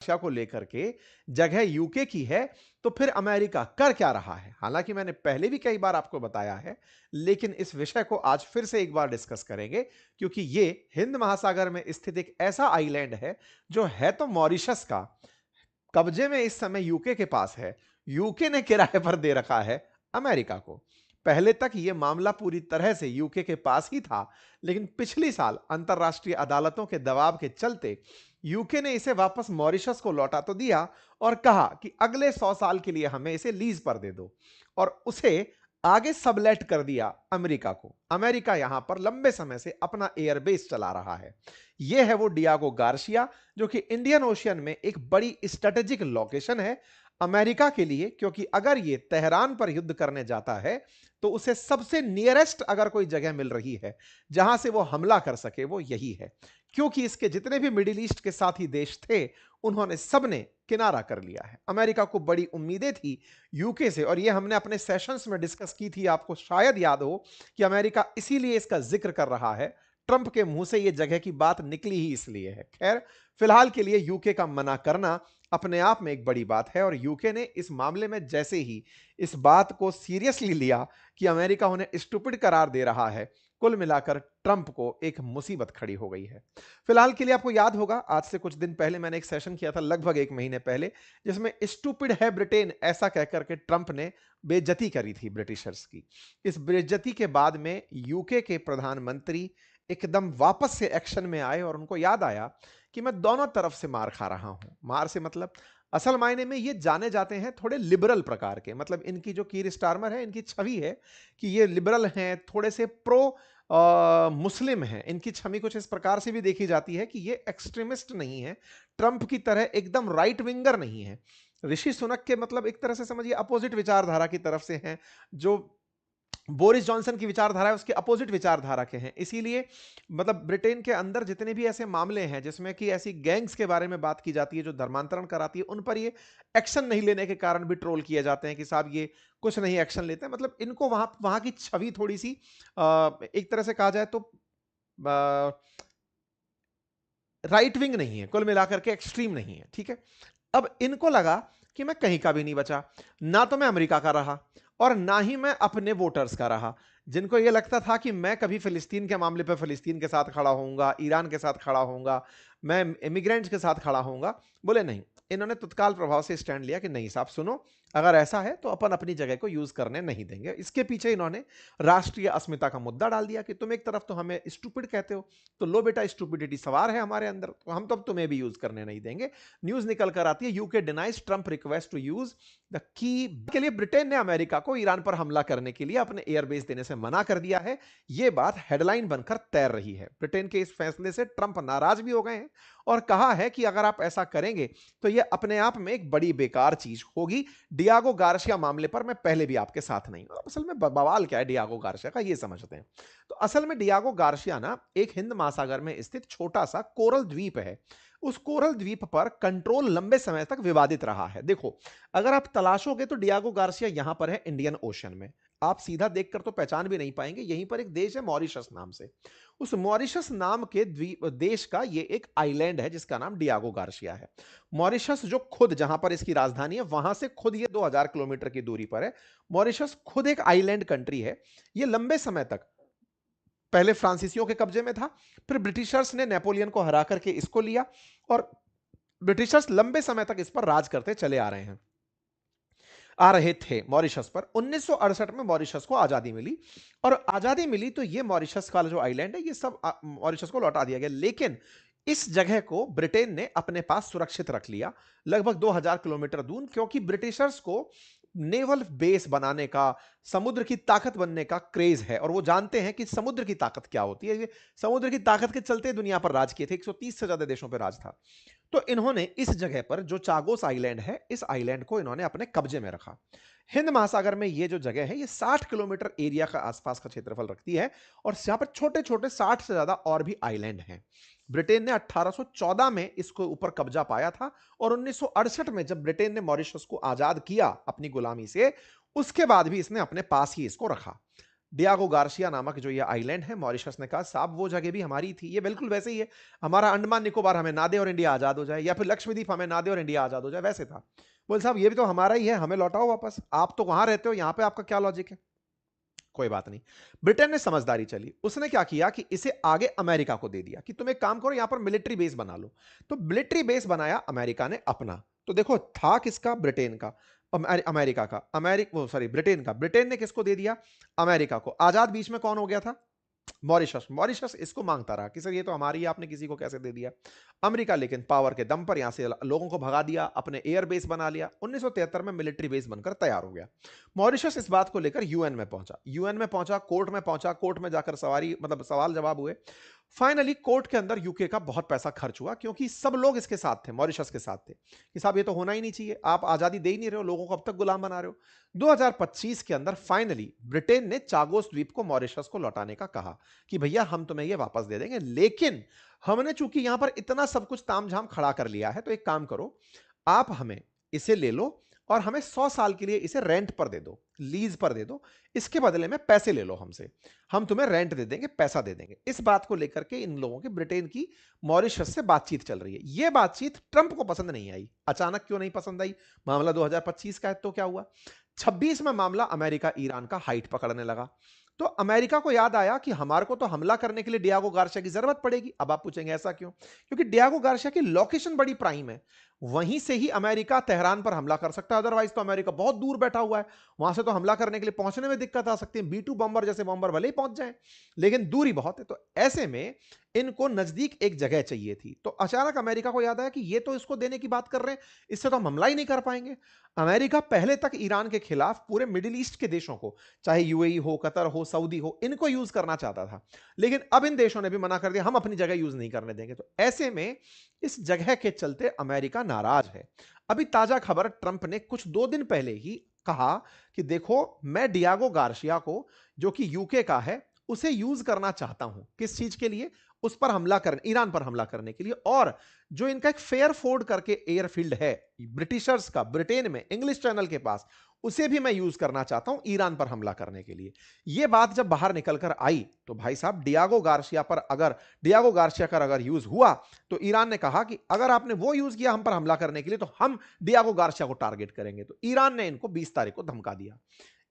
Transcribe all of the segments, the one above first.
Russia को लेकर के जगह यूके की है, तो फिर अमेरिका कर क्या रहा है? हालांकि मैंने पहले भी कई बार आपको बताया है, लेकिन इस विषय को आज फिर से एक बार डिस्कस करेंगे, क्योंकि ये हिंद महासागर में स्थित एक ऐसा आइलैंड है जो है तो मॉरिशस का, कब्जे में इस समय यूके के पास है। यूके ने किराए पर दे रखा है अमेरिका को। पहले तक यह मामला पूरी तरह से यूके के पास ही था, लेकिन पिछली साल अंतरराष्ट्रीय अदालतों के दबाव के चलते यूके ने इसे वापस मॉरिशस को लौटा तो दिया और कहा कि अगले 100 साल के लिए हमें इसे लीज पर दे दो, और उसे आगे सबलेट कर दिया अमेरिका को। अमेरिका यहां पर लंबे समय से अपना एयरबेस चला रहा है। यह है वो डियागो गार्सिया, जो कि इंडियन ओशियन में एक बड़ी स्ट्रेटेजिक लोकेशन है अमेरिका के लिए, क्योंकि अगर ये तेहरान पर युद्ध करने जाता है तो उसे सबसे नियरेस्ट अगर कोई जगह मिल रही है जहां से वो हमला कर सके वो यही है, क्योंकि इसके जितने भी मिडिल ईस्ट के साथी देश थे उन्होंने सबने किनारा कर लिया है। अमेरिका को बड़ी उम्मीदें थी यूके से, और ये हमने अपने सेशंस में डिस्कस की थी, आपको शायद याद हो कि अमेरिका इसीलिए इसका जिक्र कर रहा है, ट्रंप के मुंह से ये जगह की बात निकली ही इसलिए है। खैर, फिलहाल के लिए यूके का मना करना अपने आप में एक बड़ी बात है, और यूके ने इस मामले में जैसे ही इस बात को सीरियसली लिया कि अमेरिका उन्हें स्टूपिड करार दे रहा है, कुल मिलाकर ट्रंप को एक मुसीबत खड़ी हो गई है। फिलहाल के लिए आपको याद होगा, आज से कुछ दिन पहले मैंने एक सेशन किया था, लगभग 1 महीने पहले, जिसमें स्टूपिड है ब्रिटेन ऐसा कहकर के ट्रंप ने बेइज्जती करी थी ब्रिटिशर्स की। इस बेइज्जती के बाद में यूके के प्रधानमंत्री एकदम वापस से एक्शन में आए और उनको याद आया कि मैं दोनों तरफ से मार खा रहा हूं। मार से मतलब असल मायने में ये जाने जाते हैं थोड़े लिबरल प्रकार के, मतलब इनकी जो कीर स्टारमर है, इनकी छवि है कि ये लिबरल हैं, थोड़े से प्रो मुस्लिम हैं। इनकी छवि कुछ इस प्रकार से भी देखी जाती है कि ये एक्सट्रीमिस्ट नहीं है, ट्रंप की तरह एकदम राइट विंगर नहीं है। ऋषि सुनक के मतलब एक तरह से समझिए अपोजिट विचारधारा की तरफ से हैं, जो बोरिस जॉनसन की विचारधारा है उसके अपोजिट विचारधारा के हैं। इसीलिए मतलब ब्रिटेन के अंदर जितने भी ऐसे मामले हैं जिसमें कि ऐसी गैंग्स के बारे में बात की जाती है जो धर्मांतरण कराती है, उन पर ये एक्शन नहीं लेने के कारण भी ट्रोल किए जाते हैं कि साहब ये कुछ नहीं एक्शन लेते हैं। मतलब इनको वहां वहां की छवि थोड़ी सी एक तरह से कहा जाए तो राइट विंग नहीं है, कुल मिलाकर के एक्सट्रीम नहीं है, ठीक है। अब इनको लगा कि मैं कहीं का भी नहीं बचा, ना तो मैं अमेरिका का रहा और ना ही मैं अपने वोटर्स का रहा। जिनको यह लगता था कि मैं कभी फिलिस्तीन के मामले पर फिलिस्तीन के साथ खड़ा होऊंगा, ईरान के साथ खड़ा होऊंगा, मैं इमिग्रेंट्स के साथ खड़ा होऊंगा, बोले नहीं। इन्होंने तत्काल प्रभाव से स्टैंड लिया कि नहीं साहब सुनो, अगर ऐसा है तो अपन अपनी जगह को यूज करने नहीं देंगे। इसके पीछे इन्होंने राष्ट्रीय अस्मिता का मुद्दा डाल दिया कि तुम एक तरफ तो हमें स्टूपिड कहते हो, तो लो बेटा स्टूपिडिटी सवार है हमारे अंदर, तो हम तो अब तुम्हें भी यूज करने नहीं देंगे। न्यूज निकल कर आती है, UK denies Trump request to use the की के लिए ब्रिटेन ने अमेरिका को ईरान पर हमला करने के लिए अपने एयरबेस देने से मना कर दिया है। यह बात हेडलाइन बनकर तैर रही है। ब्रिटेन के इस फैसले से ट्रंप नाराज भी हो गए हैं और कहा है कि अगर आप ऐसा करेंगे तो यह अपने आप में एक बड़ी बेकार चीज होगी। डियागो गार्सिया मामले पर मैं पहले भी आपके साथ नहीं हूं। असल में बवाल क्या है डियागो गार्सिया का, यह समझते हैं। तो असल में डियागो गार्सिया ना एक हिंद महासागर में स्थित छोटा सा कोरल द्वीप है। उस कोरल द्वीप पर कंट्रोल लंबे समय तक विवादित रहा है। देखो, अगर आप तलाशोगे तो डियागो गार्सिया यहां पर है इंडियन ओशन में, आप सीधा देखकर तो पहचान भी नहीं पाएंगे। यहीं पर एक देश है मॉरिशस नाम से, उस मॉरिशस नाम के द्वीप देश का ये एक आइलैंड है जिसका नाम डियागो गार्सिया है। मॉरिशस जो खुद जहां पर इसकी राजधानी है वहां से खुद ये 2000 किलोमीटर की दूरी पर है। मॉरिशस खुद एक आइलैंड कंट्री है। ये लंबे समय तक पहले फ्रांसीसियों के कब्जे में था, फिर ब्रिटिशर्स ने नेपोलियन को हरा करके इसको लिया, और ब्रिटिशर्स लंबे समय तक इस पर राज करते चले आ रहे थे मॉरिशस पर। 1968 में मॉरिशस को आजादी मिली, और आजादी मिली तो ये मॉरिशस का जो आइलैंड है ये सब मॉरिशस को लौटा दिया गया। लेकिन इस जगह को ब्रिटेन ने अपने पास सुरक्षित रख लिया लगभग 2000 किलोमीटर दूर, क्योंकि ब्रिटिशर्स को नेवल बेस बनाने का, समुद्र की ताकत बनने का क्रेज है, और वो जानते हैं कि समुद्र की ताकत क्या होती है। ये समुद्र की ताकत के चलते दुनिया पर राज किए थे, 130 से ज्यादा देशों पर राज था। तो इन्होंने इस जगह पर जो चागोस आइलैंड है, इस आइलैंड को इन्होंने अपने कब्जे में रखा। हिंद महासागर में ये जो जगह है ये 60 किलोमीटर एरिया का आसपास का क्षेत्रफल रखती है, और यहां पर छोटे छोटे 60 से ज्यादा और भी आइलैंड हैं। ब्रिटेन ने 1814 में इसको ऊपर कब्जा पाया था, और 1968 में जब ब्रिटेन ने मॉरिशस को आजाद किया अपनी गुलामी से, उसके बाद भी इसने अपने पास ही इसको रखा। डियागो गार्सिया नामक जो ये आइलैंड है, मॉरिशस ने कहा साहब वो जगह भी हमारी थी, ये बिल्कुल वैसे ही है, हमारा अंडमान निकोबार हमें ना दे और इंडिया आजाद हो जाए, या फिर लक्षद्वीप हमें ना दे और इंडिया आजाद हो जाए, वैसे था। बोले साहब ये भी तो हमारा ही है, हमें लौटाओ वापस, आप तो वहां रहते हो, यहां पे आपका क्या लॉजिक है। कोई बात नहीं। ब्रिटेन ने समझदारी चली, उसने क्या किया कि इसे आगे अमेरिका को दे दिया कि तुम एक काम करो, यहां पर मिलिट्री बेस बना लो। तो मिलिट्री बेस बनाया अमेरिका ने अपना। तो देखो था किसका, ब्रिटेन का, अमेरिका का, वो सॉरी ब्रिटेन का। ब्रिटेन ने किसको दे दिया, अमेरिका को। आजाद बीच में कौन हो गया था, मॉरिशस। मॉरिशस इसको मांगता रहा कि सर ये तो हमारी है, आपने किसी को कैसे दे दिया। अमेरिका लेकिन पावर के दम पर यहां से लोगों को भगा दिया, अपने एयर बेस बना लिया। 1973 में मिलिट्री बेस बनकर तैयार हो गया। मॉरिशस इस बात को लेकर यूएन में पहुंचा, यूएन में पहुंचा, कोर्ट में पहुंचा, कोर्ट में जाकर सवाल जवाब हुए। फाइनली कोर्ट के अंदर यूके का बहुत पैसा खर्च हुआ, क्योंकि सब लोग इसके साथ थे, मॉरिशस के साथ थे कि साहब ये तो होना ही नहीं चाहिए, आप आजादी दे ही नहीं रहे हो, लोगों को अब तक गुलाम बना रहे हो। 2025 के अंदर फाइनली ब्रिटेन ने चागोस द्वीप को मॉरिशस को लौटाने का कहा कि भैया हम तुम्हें ये वापस दे देंगे, लेकिन हमने चूंकि यहां पर इतना सब कुछ तामझाम खड़ा कर लिया है, तो एक काम करो, आप हमें इसे ले लो और हमें 100 साल के लिए इसे रेंट पर दे दो, लीज पर दे दो, इसके बदले में पैसे ले लो हमसे, हम तुम्हें रेंट दे देंगे, पैसा दे देंगे। इस बात को लेकर के इन लोगों की, ब्रिटेन की, मॉरिशस से बातचीत चल रही है। यह बातचीत ट्रंप को पसंद नहीं आई। अचानक क्यों नहीं पसंद आई, मामला 2025 का है, तो क्या हुआ, 26 में मामला अमेरिका ईरान का हाइट पकड़ने लगा। तो अमेरिका को याद आया कि हमारे को तो हमला करने के लिए डियागो गार्सिया की जरूरत पड़ेगी। अब आप पूछेंगे ऐसा क्यों, क्योंकि डियागो गार्सिया की लोकेशन बड़ी प्राइम है, वहीं से ही अमेरिका तेहरान पर हमला कर सकता है, अदरवाइज तो अमेरिका बहुत दूर बैठा हुआ है, वहां से तो हमला करने के लिए पहुंचने में दिक्कत आ सकती है। B2 बॉम्बर जैसे बॉम्बर भले ही पहुंच जाए, लेकिन दूरी बहुत है। तो ऐसे में इनको नजदीक एक जगह चाहिए थी। तो अचानक अमेरिका को याद आया कि ये तो इसको देने की बात कर रहे हैं, इससे तो हम हमला ही नहीं कर पाएंगे। अमेरिका पहले तक ईरान के खिलाफ पूरे मिडिल ईस्ट के देशों को, चाहे यूएई हो, कतर हो, सऊदी हो, इनको यूज करना चाहता था, लेकिन अब इन देशों ने भी मना कर दिया, हम अपनी जगह यूज नहीं करने देंगे। तो ऐसे में इस जगह के चलते अमेरिका नाराज है। अभी ताजा खबर, ट्रंप ने कुछ 2 दिन पहले ही कहा कि देखो मैं डियागो गार्सिया को, जो कि यूके का है, उसे यूज करना चाहता हूं। किस चीज के लिए, उस पर हमला करने, ईरान पर हमला करने के लिए। और जो इनका एक फेयरफोर्ड करके एयरफील्ड है ब्रिटिशर्स का, ब्रिटेन में, इंग्लिश चैनल के पास, उसे भी मैं यूज करना चाहता हूं ईरान पर हमला करने के लिए। यह बात जब बाहर निकल कर आई, तो भाई साहब डियागो गार्सिया का अगर यूज हुआ, तो ईरान ने कहा कि अगर आपने वो यूज किया हम पर हमला करने के लिए, तो हम डियागो गार्सिया को टारगेट करेंगे। तो ईरान ने इनको 20 तारीख को धमका दिया।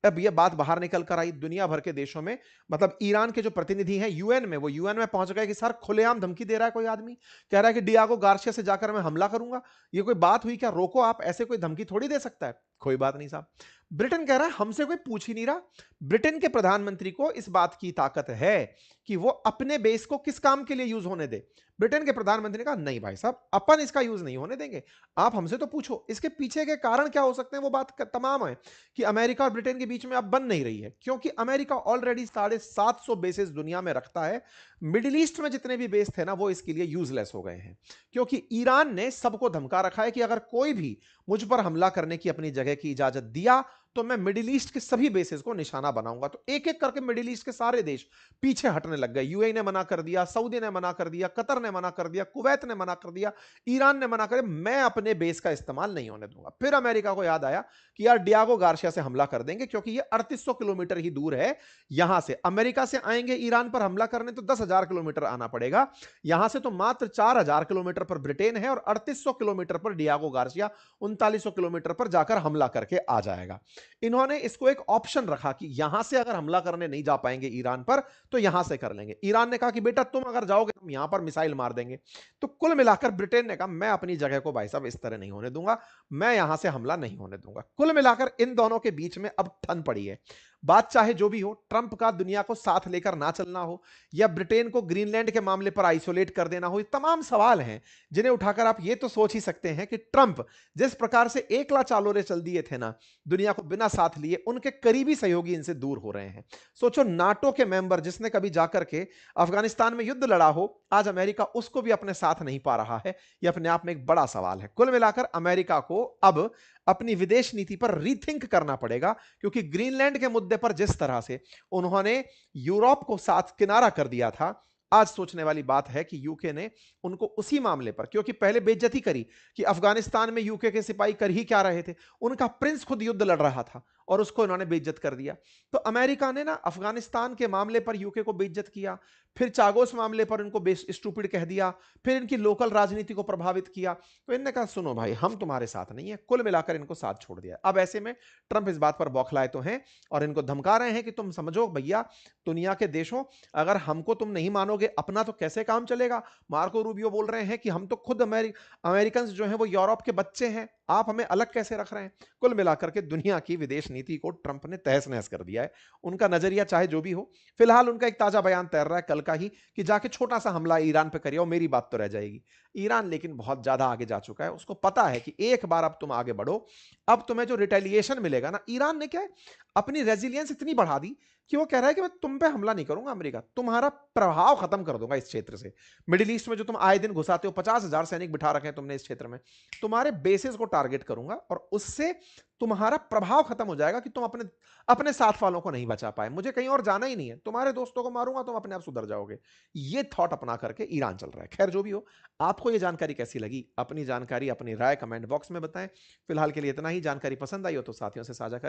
अब यह बात बाहर निकल कर आई दुनिया भर के देशों में, मतलब ईरान के जो प्रतिनिधि हैं यूएन में, वो यूएन में पहुंच गए कि सर खुलेआम धमकी दे रहा है कोई आदमी, कह रहा है कि डियागो गार्सिया से जाकर मैं हमला करूंगा, ये कोई बात हुई क्या, रोको आप, ऐसे कोई धमकी थोड़ी दे सकता है। कोई बात नहीं साहब, ब्रिटेन कह रहा है हमसे कोई पूछ ही नहीं रहा। ब्रिटेन के प्रधानमंत्री को इस बात की ताकत है कि वो अपने बेस को किस काम के लिए यूज होने दे। ब्रिटेन के प्रधानमंत्री ने कहा नहीं भाई साहब, अपन इसका यूज नहीं होने देंगे, आप हमसे तो पूछो। इसके पीछे के कारण क्या हो सकते हैं, वो बात तमाम है कि अमेरिका और ब्रिटेन के बीच में अब बन नहीं रही है, क्योंकि अमेरिका ऑलरेडी 750 बेसेस दुनिया में रखता है। मिडिल ईस्ट में जितने भी बेस थे ना, वो इसके लिए यूजलेस हो गए हैं, क्योंकि ईरान ने सबको धमका रखा है कि अगर कोई भी मुझ पर हमला करने की अपनी जगह की इजाजत दिया, तो मैं मिडिल ईस्ट के सभी बेसेस को निशाना बनाऊंगा। तो एक एक करके मिडिल ईस्ट के सारे देश पीछे हटने लग गए। यूएई ने मना कर दिया, सऊदी ने मना कर दिया, कतर ने मना कर दिया, कुवैत ने मना कर दिया, ईरान ने मना कर दिया, मैं अपने बेस का इस्तेमाल नहीं होने दूंगा। फिर अमेरिका को याद आया कि यार डियागो गार्सिया से हमला कर देंगे, क्योंकि ये 3800 किलोमीटर ही दूर है यहां से। अमेरिका से आएंगे ईरान पर हमला करने तो 10,000 किलोमीटर आना पड़ेगा, यहां से तो मात्र 4,000 किलोमीटर पर ब्रिटेन है, और 3800 किलोमीटर पर डियागो गार्सिया 3900 किलोमीटर पर जाकर हमला करके आ जाएगा। इन्होंने इसको एक ऑप्शन रखा कि यहां से अगर हमला करने नहीं जा पाएंगे ईरान पर, तो यहां से कर लेंगे। ईरान ने कहा कि बेटा तुम अगर जाओगे हम यहां पर मिसाइल मार देंगे। तो कुल मिलाकर ब्रिटेन ने कहा मैं अपनी जगह को भाई साहब इस तरह नहीं होने दूंगा, मैं यहां से हमला नहीं होने दूंगा। कुल मिलाकर इन दोनों के बीच में अब ठन पड़ी है। बात चाहे जो भी हो, ट्रंप का दुनिया को साथ लेकर ना चलना हो, या ब्रिटेन को ग्रीनलैंड के मामले पर आइसोलेट कर देना हो, ये तमाम सवाल हैं जिन्हें उठाकर आप ये तो सोच ही सकते हैं कि ट्रंप जिस प्रकार से एकला चालोरे चल दिए थे ना दुनिया को बिना साथ लिए, उनके करीबी सहयोगी इनसे दूर हो रहे हैं। सोचो नाटो के मेंबर जिसने कभी जाकर के अफगानिस्तान में युद्ध लड़ा हो, आज अमेरिका उसको भी अपने साथ नहीं पा रहा है। यह अपने आप में एक बड़ा सवाल है। कुल मिलाकर अमेरिका को अब अपनी विदेश नीति पर रीथिंक करना पड़ेगा, क्योंकि ग्रीनलैंड के मुद्दे पर जिस तरह से उन्होंने यूरोप को साथ किनारा कर दिया था, आज सोचने वाली बात है कि यूके ने उनको उसी मामले पर, क्योंकि पहले बेइज्जती करी कि अफगानिस्तान में यूके के सिपाही कर ही क्या रहे थे, उनका प्रिंस खुद युद्ध लड़ रहा था और उसको इन्होंने बेइज्जत कर दिया। तो अमेरिका ने ना अफगानिस्तान के मामले पर यूके को बेइज्जत किया, फिर चागोस मामले पर इनको स्टूपिड कह दिया, फिर इनकी लोकल राजनीति को प्रभावित किया। तो इन्होंने कहा सुनो भाई, हम तुम्हारे साथ नहीं है, कुल मिलाकर इनको साथ छोड़ दिया। अब ऐसे में ट्रंप इस बात पर बौखलाए तो हैं और इनको धमका रहे हैं कि तुम समझो भैया, दुनिया के देशों, अगर हमको तुम नहीं मानोगे अपना तो कैसे काम चलेगा। मार्को रूबियो बोल रहे हैं कि हम तो खुद अमेरिकन जो हैं वो यूरोप के बच्चे हैं, आप हमें अलग कैसे रख रहे हैं। कुल मिलाकर के दुनिया की विदेश नीति को ट्रंप ने तहस नहस कर दिया है। उनका नजरिया चाहे जो भी हो, फिलहाल उनका एक ताजा बयान तैर रहा है कल का ही कि जाके छोटा सा हमला ईरान पे करिए और मेरी बात तो रह जाएगी। ईरान लेकिन बहुत ज्यादा आगे जा चुका है, उसको पता है कि एक बार अब तुम आगे बढ़ो, अब तुम्हें जो रिटेलिएशन मिलेगा ना। ईरान ने क्या है, अपनी रेजिलियंस इतनी बढ़ा दी कि वो कह रहा है कि मैं तुम पे हमला नहीं करूंगा अमेरिका, तुम्हारा प्रभाव खत्म कर दूंगा इस क्षेत्र से। मिडिल ईस्ट में जो तुम आए दिन घुसाते हो, 50,000 सैनिक बिठा रखे हैं तुमने इस क्षेत्र में, तुम्हारे बेसिस को टारगेट करूंगा और उससे तुम्हारा प्रभाव खत्म हो जाएगा कि तुम अपने अपने साथ वालों को नहीं बचा पाए, मुझे कहीं और जाना ही नहीं है, तुम्हारे दोस्तों को मारूंगा, तुम अपने आप सुधर जाओगे। ये थॉट अपना करके ईरान चल रहा है। खैर जो भी हो, आपको ये जानकारी कैसी लगी, अपनी जानकारी, अपनी राय कमेंट बॉक्स में बताएं। फिलहाल के लिए इतना ही। जानकारी पसंद आई हो तो साथियों से साझा करें।